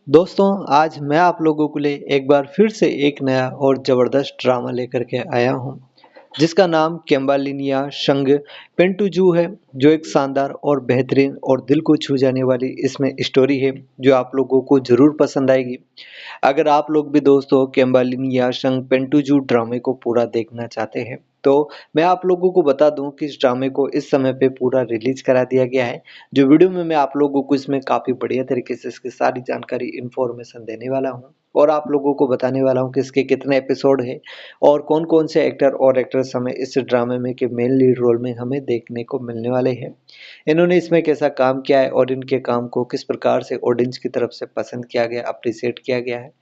दोस्तों, आज मैं आप लोगों के लिए एक बार फिर से एक नया और ज़बरदस्त ड्रामा लेकर के आया हूँ, जिसका नाम केम्बालिनिया संग पेंटुजू है, जो एक शानदार और बेहतरीन और दिल को छू जाने वाली इसमें स्टोरी है, जो आप लोगों को ज़रूर पसंद आएगी। अगर आप लोग भी दोस्तों केम्बालिनिया संग पेंटुजू ड्रामे को पूरा देखना चाहते हैं, तो मैं आप लोगों को बता दूं कि इस ड्रामे को इस समय पे पूरा रिलीज करा दिया गया है। जो वीडियो में मैं आप लोगों को इसमें काफ़ी बढ़िया तरीके से इसकी सारी जानकारी इन्फॉर्मेशन देने वाला हूँ और आप लोगों को बताने वाला हूँ कि इसके कितने एपिसोड हैं और कौन-कौन से एक्टर और एक्ट्रेस हमें इस ड्रामे में के मेन लीड रोल में हमें देखने को मिलने वाले हैं। इन्होंने इसमें कैसा काम किया है और इनके काम को किस प्रकार से ऑडियंस की तरफ से पसंद किया गया, अप्रिशिएट किया गया है।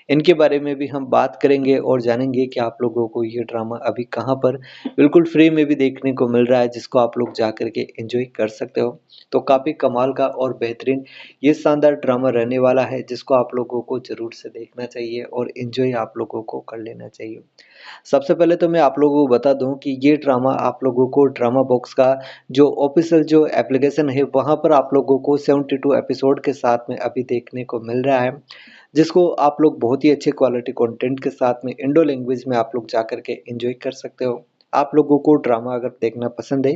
इनके बारे में भी हम बात करेंगे और जानेंगे कि आप लोगों को ये ड्रामा अभी कहाँ पर बिल्कुल फ्री में भी देखने को मिल रहा है, जिसको आप लोग जा कर के एन्जॉय कर सकते हो। तो काफ़ी कमाल का और बेहतरीन ये शानदार ड्रामा रहने वाला है, जिसको आप लोगों को ज़रूर से देखना चाहिए और एन्जॉय आप लोगों को कर लेना चाहिए। सबसे पहले तो मैं आप लोगों को बता दूं कि ये ड्रामा आप लोगों को ड्रामा बॉक्स का जो ऑफिशियल जो एप्लीकेशन है, वहां पर आप लोगों को 72 एपिसोड के साथ में अभी देखने को मिल रहा है, जिसको आप लोग बहुत ही अच्छे क्वालिटी कंटेंट के साथ में इंडो लैंग्वेज में आप लोग जा कर के एंजॉय कर सकते हो। आप लोगों को ड्रामा अगर देखना पसंद है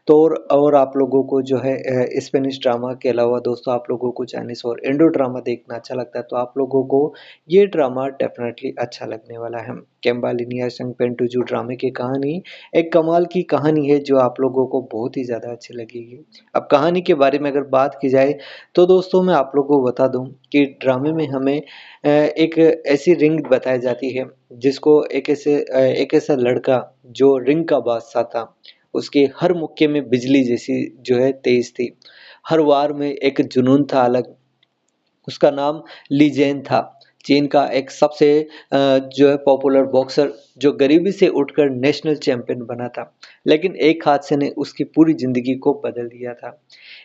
तो और आप लोगों को जो है स्पेनिश ड्रामा के अलावा दोस्तों आप लोगों को चाइनीज़ और इंडो ड्रामा देखना अच्छा लगता है, तो आप लोगों को ये ड्रामा डेफ़िनेटली अच्छा लगने वाला है। केम्बालिनिया संगपेंटुजू ड्रामे की कहानी एक कमाल की कहानी है, जो आप लोगों को बहुत ही ज़्यादा अच्छी लगेगी। अब कहानी के बारे में अगर बात की जाए तो दोस्तों मैं आप लोगों को बता दूँ कि ड्रामे में हमें एक ऐसी रिंग बताई जाती है, जिसको एक ऐसा लड़का जो रिंग का बादशाह था, उसके हर मुक्के में बिजली जैसी जो है तेज थी। हर वार में एक जुनून था अलग। उसका नाम ली जेन था। चीन का एक सबसे जो है पॉपुलर बॉक्सर, जो गरीबी से उठकर नेशनल चैंपियन बना था। लेकिन एक हादसे ने उसकी पूरी ज़िंदगी को बदल दिया था।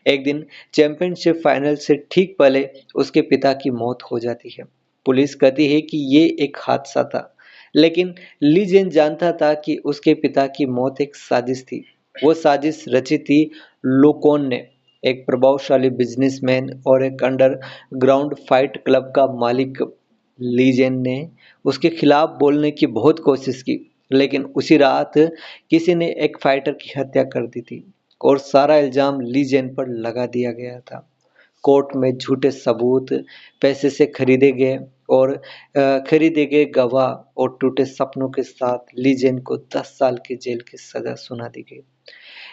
एक दिन चैंपियनशिप फाइनल से ठीक पहले उसके पिता की मौत हो जाती है। पुलिस कहती है कि ये एक हादसा था, लेकिन ली जेन जानता था कि उसके पिता की मौत एक साजिश थी। वो साजिश रची थी लोकोन ने, एक प्रभावशाली बिजनेसमैन और एक अंडरग्राउंड फाइट क्लब का मालिक। लीजेंड ने उसके खिलाफ बोलने की बहुत कोशिश की, लेकिन उसी रात किसी ने एक फाइटर की हत्या कर दी थी और सारा इल्जाम लीजेंड पर लगा दिया गया था। कोर्ट में झूठे सबूत, पैसे से खरीदे गए गवाह और टूटे सपनों के साथ लीजेंड को 10 साल की जेल की सजा सुना दी गई।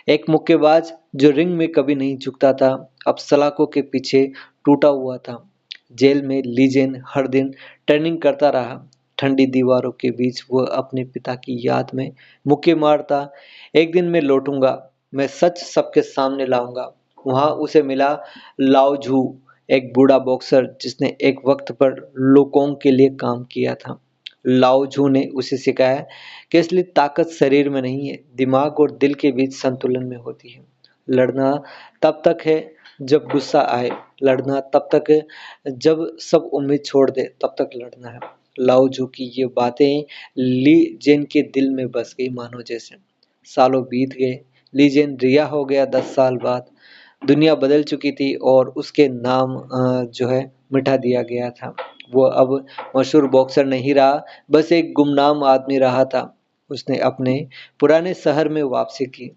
एक मुक्केबाज जो रिंग में कभी नहीं झुकता था, अब सलाखों के पीछे टूटा हुआ था। जेल में लीजेन हर दिन ट्रेनिंग करता रहा। ठंडी दीवारों के बीच वह अपने पिता की याद में मुक्के मारता। एक दिन मैं लौटूंगा, मैं सच सबके सामने लाऊंगा। वहां उसे मिला लाओ झू, एक बूढ़ा बॉक्सर जिसने एक वक्त पर लोकोंग के लिए काम किया था। लाओ झू ने उसे सिखाया कि असली ताकत शरीर में नहीं है, दिमाग और दिल के बीच संतुलन में होती है। लड़ना तब तक है जब गुस्सा आए, लड़ना तब तक है जब सब उम्मीद छोड़ दे, तब तक लड़ना है। लाओ झू की ये बातें ली जेन के दिल में बस गई मानो जैसे। सालों बीत गए, ली जेन रिहा हो गया 10 साल बाद। दुनिया बदल चुकी थी और उसके नाम जो है मिटा दिया गया था। वो अब मशहूर बॉक्सर नहीं रहा, बस एक गुमनाम आदमी रहा था। उसने अपने पुराने शहर में वापसी की,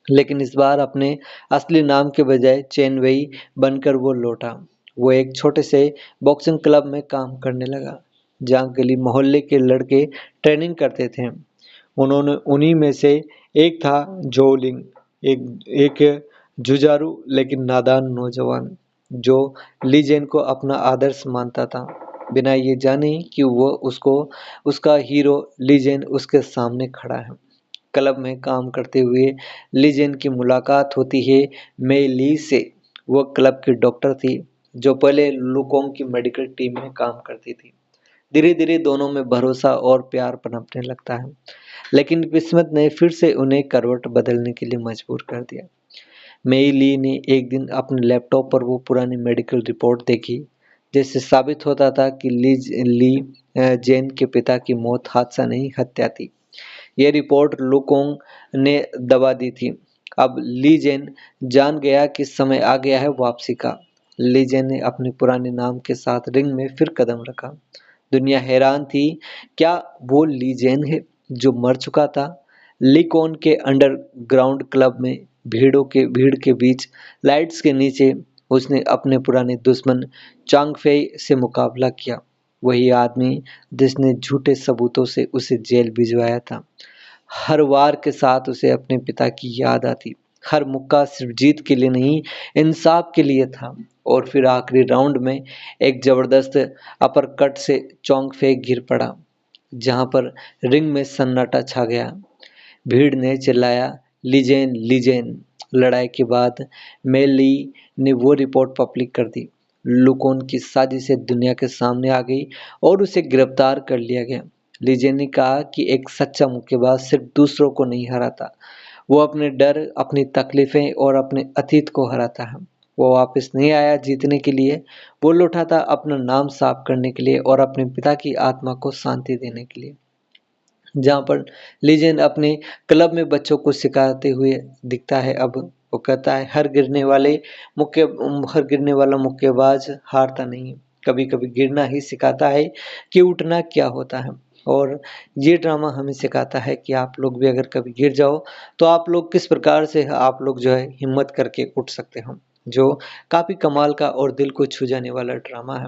लेकिन इस बार अपने असली नाम के बजाय चेन वेई बनकर वो लौटा। वो एक छोटे से बॉक्सिंग क्लब में काम करने लगा, जहाँ गली मोहल्ले के लड़के ट्रेनिंग करते थे। उन्होंने उन्हीं में से एक था जोलिंग, एक एक जुझारू लेकिन नादान नौजवान, जो लीजेंड को अपना आदर्श मानता था, बिना ये जाने कि वो उसको उसका हीरो लीजेंड उसके सामने खड़ा है। क्लब में काम करते हुए लीजेंड की मुलाकात होती है मई ली से। वो क्लब की डॉक्टर थी, जो पहले लुकोंग की मेडिकल टीम में काम करती थी। धीरे धीरे दोनों में भरोसा और प्यार पनपने लगता है, लेकिन किस्मत ने फिर से उन्हें करवट बदलने के लिए मजबूर कर दिया। मेई ली ने एक दिन अपने लैपटॉप पर वो पुरानी मेडिकल रिपोर्ट देखी, जिससे साबित होता था कि जेन के पिता की मौत हादसा नहीं, हत्या थी। यह रिपोर्ट लुकोंग ने दबा दी थी। अब ली जेन जान गया कि समय आ गया है वापसी का। लीजेन ने अपने पुराने नाम के साथ रिंग में फिर कदम रखा। दुनिया हैरान थी, क्या वो लीजेन है जो मर चुका था? लिकोन के अंडरग्राउंड क्लब में भीड़ के बीच लाइट्स के नीचे उसने अपने पुराने दुश्मन चांग फेई से मुकाबला किया। वही आदमी जिसने झूठे सबूतों से उसे जेल भिजवाया था। हर वार के साथ उसे अपने पिता की याद आती। हर मुक्का सिर्फ जीत के लिए नहीं, इंसाफ के लिए था। और फिर आखिरी राउंड में एक जबरदस्त अपरकट से चोंग फे गिर पड़ा, जहां पर रिंग में सन्नाटा छा गया। भीड़ ने चिल्लाया, लीजेन लीजेन। लड़ाई के बाद मेली ने वो रिपोर्ट पब्लिक कर दी। लुकोन की साजिशें दुनिया के सामने आ गई और उसे गिरफ्तार कर लिया गया। लीजेन ने कहा कि एक सच्चा मुक्केबाज सिर्फ दूसरों को नहीं हराता, वो अपने डर, अपनी तकलीफें और अपने अतीत को हराता है। वो वापस नहीं आया जीतने के लिए, वो लौटा था अपना नाम साफ करने के लिए और अपने पिता की आत्मा को शांति देने के लिए। जहाँ पर लीजेंड अपने क्लब में बच्चों को सिखाते हुए दिखता है। अब वो कहता है, मुक्के हर गिरने वाला मुक्केबाज हारता नहीं, कभी कभी गिरना ही सिखाता है कि उठना क्या होता है। और ये ड्रामा हमें सिखाता है कि आप लोग भी अगर कभी गिर जाओ तो आप लोग किस प्रकार से आप लोग जो है हिम्मत करके उठ सकते हो। जो काफ़ी कमाल का और दिल को छू जाने वाला ड्रामा है।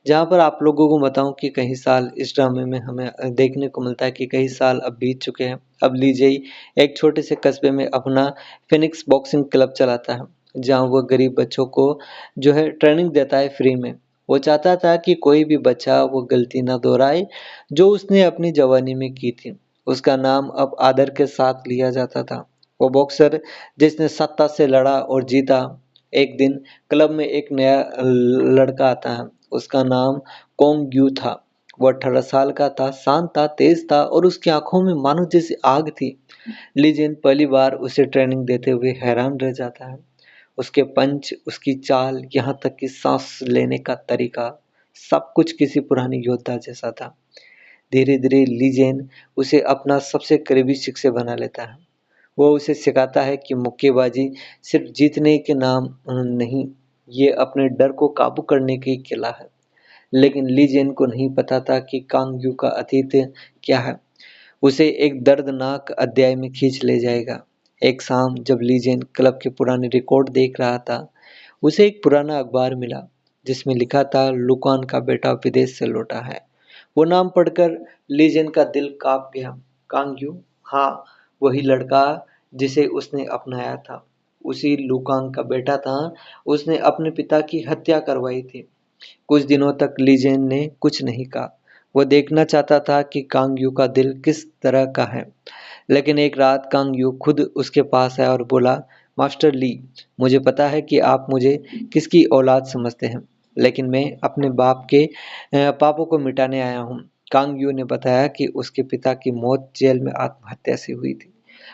जहाँ पर आप लोगों को बताऊँ कि कई साल इस ड्रामे में हमें देखने को मिलता है कि कई साल अब बीत चुके हैं। अब लीजेई एक छोटे से कस्बे में अपना फिनिक्स बॉक्सिंग क्लब चलाता है, जहाँ वो गरीब बच्चों को जो है ट्रेनिंग देता है फ्री में। वो चाहता था कि कोई भी बच्चा वो गलती ना दोहराए जो उसने अपनी जवानी में की थी। उसका नाम अब आदर के साथ लिया जाता था। वो बॉक्सर जिसने सत्ता से लड़ा और जीता। एक दिन क्लब में एक नया लड़का आता है। उसका नाम कोंग यू था। वो 18 साल का था, शांत था, तेज था और उसकी आंखों में मानो जैसी आग थी। लीजेन पहली बार उसे ट्रेनिंग देते हुए हैरान रह जाता है। उसके पंच, उसकी चाल, यहाँ तक कि सांस लेने का तरीका, सब कुछ किसी पुराने योद्धा जैसा था। धीरे धीरे लीजेन उसे अपना सबसे करीबी शिष्य बना लेता है। वो उसे सिखाता है कि मुक्केबाजी सिर्फ जीतने के नाम नहीं, ये अपने डर को काबू करने की कला है। लेकिन लीजेन को नहीं पता था कि कांग यू का अतीत क्या है। उसे एक दर्दनाक अध्याय में खींच ले जाएगा। एक शाम जब लीजेन क्लब के पुराने रिकॉर्ड देख रहा था, उसे एक पुराना अखबार मिला जिसमें लिखा था, लुकान का बेटा विदेश से लौटा है। वो नाम पढ़कर लीजेन का दिल कांप गया। कांग यू, हाँ, वही लड़का जिसे उसने अपनाया था, उसी लुकांग का बेटा था। उसने अपने पिता की हत्या करवाई थी। कुछ दिनों तक लीजेन ने कुछ नहीं कहा। वो देखना चाहता था कि कांग यू का दिल किस तरह का है। लेकिन एक रात कांग यू खुद उसके पास आया और बोला, मास्टर ली, मुझे पता है कि आप मुझे किसकी औलाद समझते हैं, लेकिन मैं अपने बाप के पापों को मिटाने आया हूँ। कांग यू ने बताया कि उसके पिता की मौत जेल में आत्महत्या से हुई थी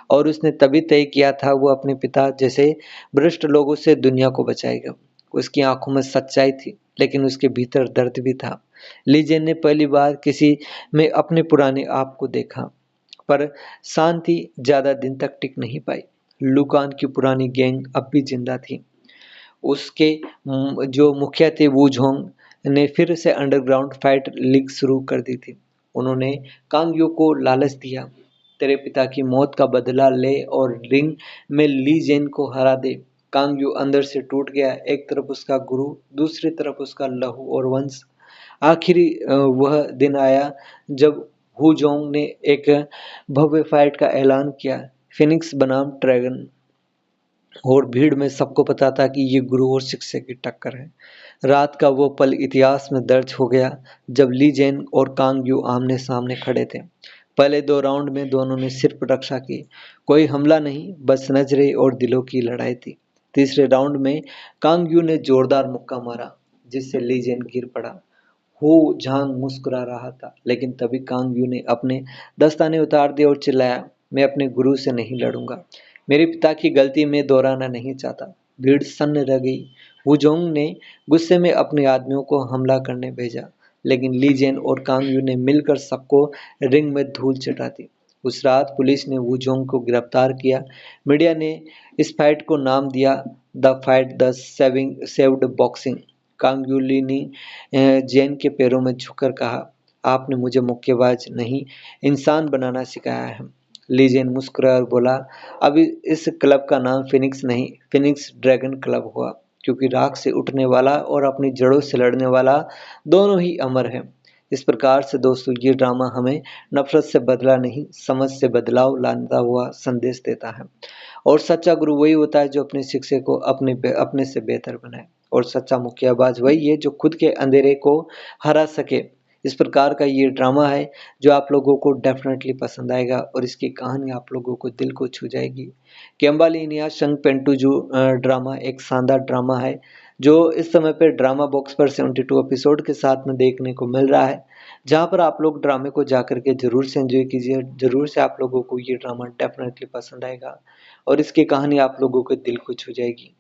और उसने तभी तय किया था वो अपने पिता जैसे भ्रष्ट लोगों से दुनिया को बचाएगा। उसकी आंखों में सच्चाई थी, लेकिन उसके भीतर दर्द भी था। लीजेन ने पहली बार किसी में अपने पुराने आप को देखा, पर शांति ज्यादा दिन तक टिक नहीं पाई। लुकान की पुरानी गैंग अब भी जिंदा थी। उसके जो मुखिया थे वू झोंग ने फिर से अंडरग्राउंड फाइट लीग शुरू कर दी थी। उन्होंने कांग यू को लालच दिया, तेरे पिता की मौत का बदला ले और रिंग में ली जेन को हरा दे। कांग यू अंदर से टूट गया, एक तरफ उसका गुरु, दूसरी तरफ उसका लहू और वंश। आखिरी वह दिन आया जब हु जोंग ने एक भव्य फाइट का ऐलान किया, फिनिक्स बनाम ड्रैगन। और भीड़ में सबको पता था कि ये गुरु और शिष्य की टक्कर है। रात का वो पल इतिहास में दर्ज हो गया जब ली जेन और कांग यू आमने सामने खड़े थे। पहले 2 राउंड में दोनों ने सिर्फ रक्षा की, कोई हमला नहीं, बस नजरें और दिलों की लड़ाई थी। तीसरे राउंड में कांग यू ने जोरदार मुक्का मारा, जिससे ली जेन गिर पड़ा। हो झांग मुस्कुरा रहा था, लेकिन तभी कांग यू ने अपने दस्ताने उतार दिए और चिल्लाया, मैं अपने गुरु से नहीं लड़ूंगा, मेरे पिता की गलती में दोहराना नहीं चाहता। भीड़ सन्न रह गई। वुजोंग ने गुस्से में अपने आदमियों को हमला करने भेजा, लेकिन ली जेन और कांग यू ने मिलकर सबको रिंग में धूल चटा दी। उस रात पुलिस ने वुजोंग को गिरफ्तार किया। मीडिया ने इस फाइट को नाम दिया the fight the saved boxing. कांगुलिनी जैन के पैरों में झुककर कहा, आपने मुझे मुक्केबाज नहीं इंसान बनाना सिखाया है। ली जैन मुस्कुराया और बोला, अब इस क्लब का नाम फिनिक्स नहीं, फिनिक्स ड्रैगन क्लब हुआ, क्योंकि राख से उठने वाला और अपनी जड़ों से लड़ने वाला दोनों ही अमर है। इस प्रकार से दोस्तों ये ड्रामा हमें नफरत से बदला नहीं, समझ से बदलाव लाता हुआ संदेश देता है। और सच्चा गुरु वही होता है जो अपने शिष्य को अपने से बेहतर बनाए, और सच्चा मुक्केबाज वही है जो खुद के अंधेरे को हरा सके। इस प्रकार का ये ड्रामा है जो आप लोगों को डेफिनेटली पसंद आएगा और इसकी कहानी आप लोगों को दिल को छू जाएगी। केम्बालिनिया शंग पेंटुजू ड्रामा एक शानदार ड्रामा है जो इस समय पे ड्रामा बॉक्स पर 72 एपिसोड के साथ में देखने को मिल रहा है, जहाँ पर आप लोग ड्रामे को जा कर के ज़रूर से एंजॉय कीजिए। ज़रूर से आप लोगों को ये ड्रामा डेफिनेटली पसंद आएगा और इसकी कहानी आप लोगों के दिल को छू जाएगी।